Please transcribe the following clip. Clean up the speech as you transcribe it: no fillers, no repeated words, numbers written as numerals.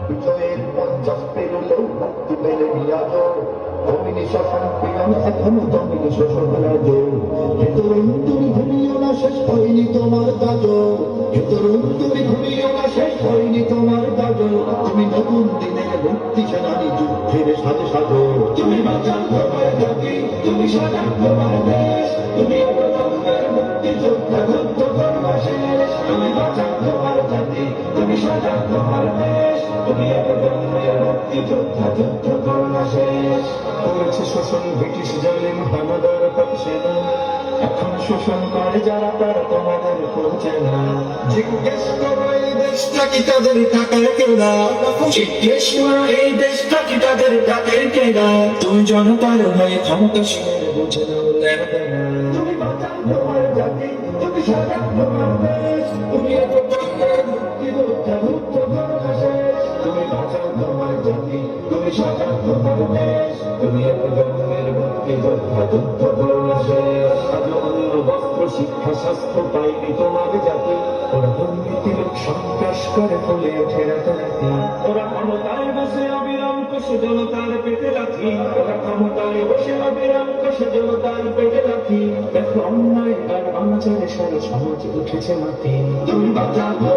বিজয়ের 50 পেরোলেও মুক্তি মেলেনি আজও। অমিনি শাসন পিয়ন এখনো দমিনি শোষণ রাজো। হে তরুণ তুমি ঘুমিও না, শেষ হয়নি তোমার কাজও। হে তরুণ তুমি ঘুমিও না, শেষ হয়নি তোমার কাজও। তুমি নতুন দিনের মুক্তি সেনানী, যুদ্ধের সাজে সাজো। তুমি বাঁচাও তোমার জাতি, তুমি সাজাও তোমার দেশ। তুমি অবলম্বনের মুক্তি যোদ্ধা, যুদ্ধ করবা শেষ। তুমি বাঁচাও তোমার জাতি, তুমি সাজাও তোমার দেশ। তুমি অবলম্বনের মুক্তি যোদ্ধা, যুদ্ধ করবা শেষ। করেছে শোষণ ব্রিটিশ জালিম হানাদার পাকসেনা, এখন শোষণ করে যারা তারা তোমাদের করছে না। জিজ্ঞেস করো এই দেশটা কি তাদের টাকার কেনা? জিজ্ঞেস করো এই দেশটা কি তাদের টাকার কেনা? তুমি জনতার হয়ে ক্ষমতাসীনের বুঝে নাও লেনদেনা। তুমি বাঁচাও তোমার জাতি, তুমি সাজাও তোমার দেশ। তুমি অবলম্বনের মুক্তি যোদ্ধা, যুদ্ধ করবা শেষ। তুমি বাঁচাও তোমার জাতি, তুমি সাজাও তোমার দেশ। তুমি অবলম্বনের মুক্তি যোদ্ধা, যুদ্ধ করবা শেষ। আজ অন্য বস্ত্র শিক্ষা স্বাস্থ্য পাইনি তোমার জাতি। ওরা দুর্নীতির সন্ত্রাস করে ফলে ওঠে রাতারাতি। ওরা ক্ষমতায় বসে অবিরাম কষে জনতার পেটে লাথি। ওরা ক্ষমতায় বসে অবিরাম কষে জনতার পেটে লাথি। দেখো অন্যায় আর অনাচারে সারা সমাজ উঠেছে মাটি। তুমি বাঁচাও